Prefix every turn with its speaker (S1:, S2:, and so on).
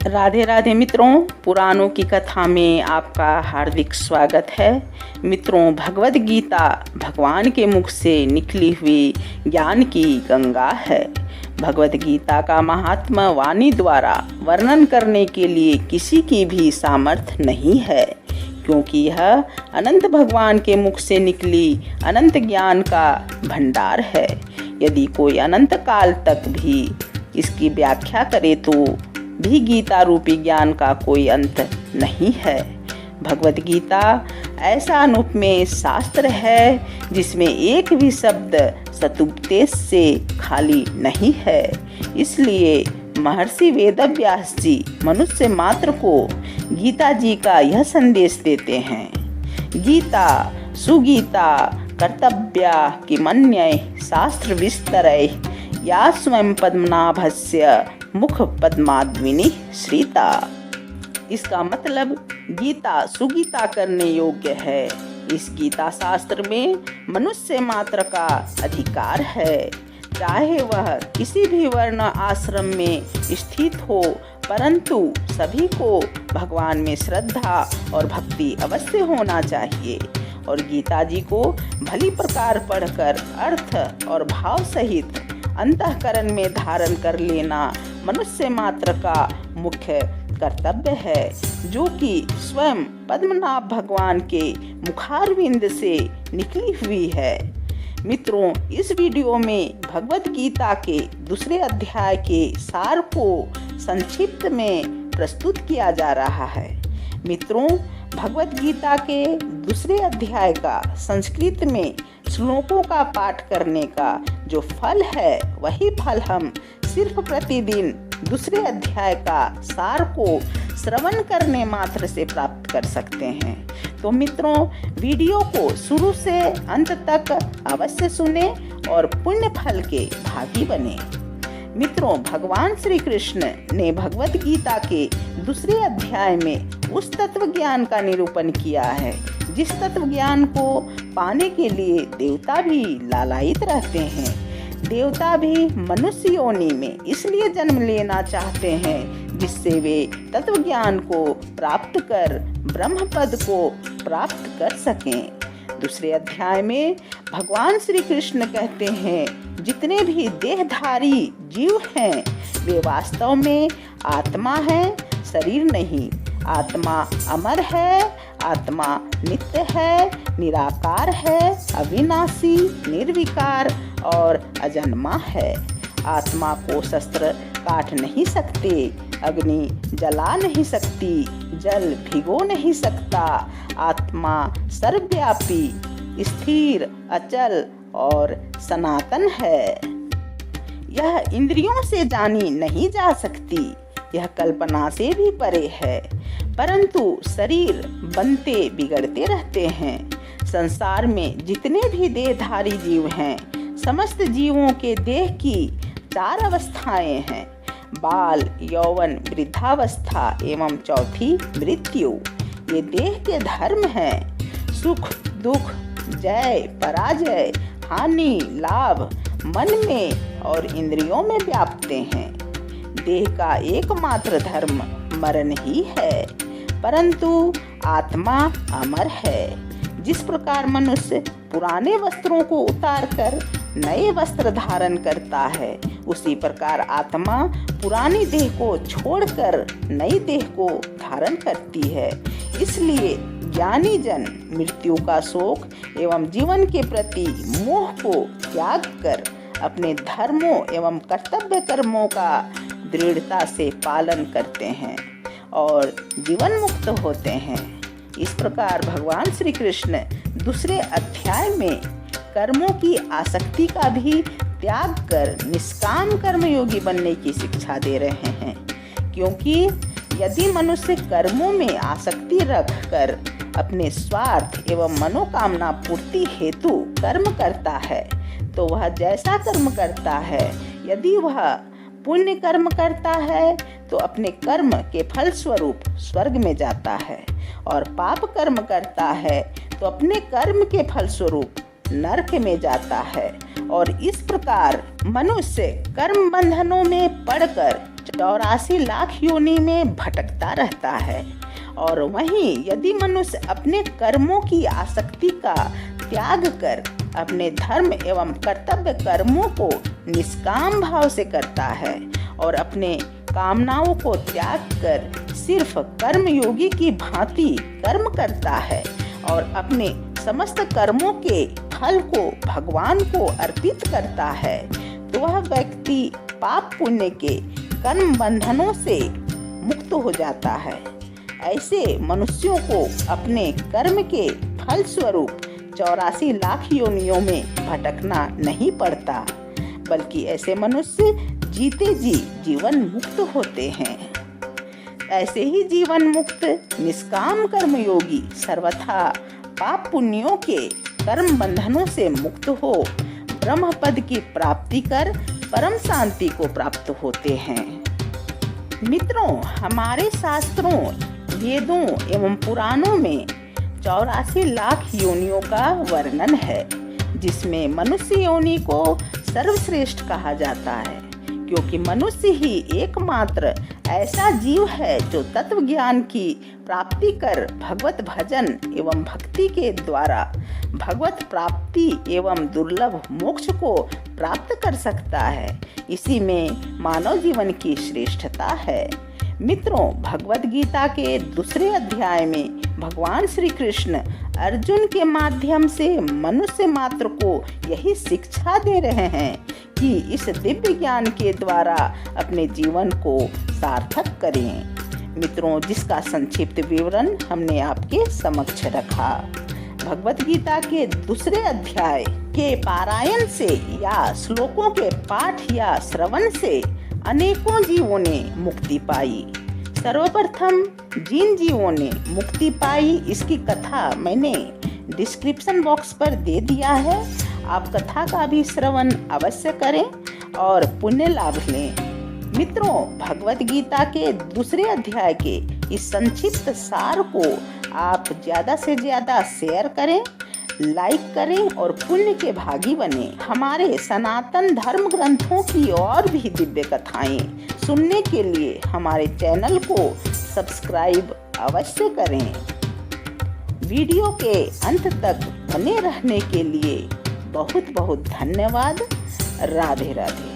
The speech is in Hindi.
S1: राधे राधे मित्रों, पुराणों की कथा में आपका हार्दिक स्वागत है। मित्रों, भगवद गीता भगवान के मुख से निकली हुई ज्ञान की गंगा है। भगवद गीता का महात्मा वाणी द्वारा वर्णन करने के लिए किसी की भी सामर्थ्य नहीं है, क्योंकि यह अनंत भगवान के मुख से निकली अनंत ज्ञान का भंडार है। यदि कोई अनंत काल तक भी इसकी व्याख्या करे तो भी गीता रूपी ज्ञान का कोई अंत नहीं है। भगवद गीता ऐसा अनुपमेय शास्त्र है जिसमें एक भी शब्द सदुपदेश से खाली नहीं है। इसलिए महर्षि वेदव्यास जी मनुष्य मात्र को गीता जी का यह संदेश देते हैं। गीता सुगीता कर्तव्या किमन्यय शास्त्र विस्तरय या स्वयं पद्मनाभस्य मुख पद्माद्विनी श्रीता। इसका मतलब गीता सुगीता करने योग्य है। इस गीता शास्त्र में मनुष्य मात्र का अधिकार है, चाहे वह किसी भी वर्ण आश्रम में स्थित हो, परंतु सभी को भगवान में श्रद्धा और भक्ति अवश्य होना चाहिए। और गीता जी को भली प्रकार पढ़कर अर्थ और भाव सहित अंतःकरण में धारण कर लेना मनुष्य मात्र का मुख्य कर्तव्य है, जो कि स्वयं पद्मनाभ भगवान के मुखारविंद से निकली हुई है। मित्रों, इस वीडियो में भगवद गीता के दूसरे अध्याय के सार को संक्षिप्त में प्रस्तुत किया जा रहा है। मित्रों, भगवद गीता के दूसरे अध्याय का संस्कृत में श्लोकों का पाठ करने का जो फल है, वही फल हम सिर्फ प्रतिदिन दूसरे अध्याय का सार को श्रवण करने मात्र से प्राप्त कर सकते हैं। तो मित्रों, वीडियो को शुरू से अंत तक अवश्य सुने और पुण्य फल के भागी बने। मित्रों, भगवान श्री कृष्ण ने भगवद गीता के दूसरे अध्याय में उस तत्व ज्ञान का निरूपण किया है जिस तत्व ज्ञान को पाने के लिए देवता भी लालायित रहते हैं। देवता भी मनुष्य योनि में इसलिए जन्म लेना चाहते हैं जिससे वे तत्व ज्ञान को प्राप्त कर ब्रह्म पद को प्राप्त कर सकें। दूसरे अध्याय में भगवान श्री कृष्ण कहते हैं, जितने भी देहधारी जीव हैं वे वास्तव में आत्मा है, शरीर नहीं। आत्मा अमर है, आत्मा नित्य है, निराकार है, अविनाशी, निर्विकार और अजन्मा है। आत्मा को शस्त्र काट नहीं सकते, अग्नि जला नहीं सकती, जल भिगो नहीं सकता। आत्मा सर्वव्यापी, स्थिर, अचल और सनातन है। यह इंद्रियों से जानी नहीं जा सकती, यह कल्पना से भी परे है, परंतु शरीर बनते बिगड़ते रहते हैं। संसार में जितने भी देहधारी जीव हैं, समस्त जीवों के देह की 4 अवस्थाएं हैं, बाल, यौवन, वृद्धावस्था एवं चौथी मृत्यु। ये देह के धर्म हैं। सुख दुख, जय पराजय, हानि लाभ मन में और इंद्रियों में व्याप्ते हैं। देह का एकमात्र धर्म मरण ही है, परंतु आत्मा अमर है। जिस प्रकार मनुष्य पुराने वस्त्रों को उतारकर नए वस्त्र धारण करता है, उसी प्रकार आत्मा पुरानी देह को छोड़कर नई देह को धारण करती है। इसलिए ज्ञानी जन मृत्यु का शोक एवं जीवन के प्रति मोह को त्याग कर अपने धर्मों एवं कर्तव्य कर्मों का दृढ़ता से पालन करते हैं और जीवन मुक्त होते हैं। इस प्रकार भगवान श्री कृष्ण दूसरे अध्याय में कर्मों की आसक्ति का भी त्याग कर निष्काम कर्मयोगी बनने की शिक्षा दे रहे हैं, क्योंकि यदि मनुष्य कर्मों में आसक्ति रखकर अपने स्वार्थ एवं मनोकामना पूर्ति हेतु कर्म करता है, तो वह जैसा कर्म करता है, यदि वह पुण्य कर्म करता है तो अपने कर्म के फल स्वरूप स्वर्ग में जाता है, और पाप कर्म करता है तो अपने कर्म के फल स्वरूप नरक में जाता है। और इस प्रकार मनुष्य कर्म बंधनों में पड़कर 84 लाख योनि में भटकता रहता है। और वहीं यदि मनुष्य अपने कर्मों की आसक्ति का त्याग कर अपने धर्म एवं कर्तव्य कर्मों को निष्काम भाव से करता है और अपने कामनाओं को त्याग कर सिर्फ कर्मयोगी की भांति कर्म करता है और अपने समस्त कर्मों के फल को भगवान को अर्पित करता है, तो वह व्यक्ति पाप पुण्य के कर्म बंधनों से मुक्त हो जाता है। ऐसे मनुष्यों को अपने कर्म के फल स्वरूप 84 लाख योनियों में भटकना नहीं पड़ता, बल्कि ऐसे मनुष्य जीते जी जीवन मुक्त होते हैं। ऐसे ही जीवन मुक्त निष्काम कर्मयोगी सर्वथा पाप पुण्यों के कर्म बंधनों से मुक्त हो ब्रह्म पद की प्राप्ति कर परम शांति को प्राप्त होते हैं। मित्रों, हमारे शास्त्रों, वेदों एवं पुराणों में 84 लाख योनियों का वर्णन है, जिसमें मनुष्य योनि को सर्वश्रेष्ठ कहा जाता है, क्योंकि मनुष्य ही एकमात्र ऐसा जीव है जो तत्व ज्ञान की प्राप्ति कर भगवत भजन एवं भक्ति के द्वारा भगवत प्राप्ति एवं दुर्लभ मोक्ष को प्राप्त कर सकता है। इसी में मानव जीवन की श्रेष्ठता है। मित्रों, भगवत गीता के दूसरे अध्याय में भगवान श्री कृष्ण अर्जुन के माध्यम से मनुष्य मात्र को यही शिक्षा दे रहे हैं कि इस दिव्य ज्ञान के द्वारा अपने जीवन को सार्थक करें। मित्रों, जिसका संक्षिप्त विवरण हमने आपके समक्ष रखा। भगवत गीता के दूसरे अध्याय के पारायण से या श्लोकों के पाठ या श्रवण से अनेकों जीवों ने मुक्ति पाई। सर्वप्रथम जिन जीवों ने मुक्ति पाई, इसकी कथा मैंने डिस्क्रिप्शन बॉक्स पर दे दिया है। आप कथा का भी श्रवण अवश्य करें और पुण्य लाभ लें। मित्रों, भगवत गीता के दूसरे अध्याय के इस संक्षिप्त सार को आप ज़्यादा से ज़्यादा शेयर करें, लाइक करें और पुण्य के भागी बने। हमारे सनातन धर्म ग्रंथों की और भी दिव्य कथाएं सुनने के लिए हमारे चैनल को सब्सक्राइब अवश्य करें। वीडियो के अंत तक बने रहने के लिए बहुत बहुत धन्यवाद। राधे राधे।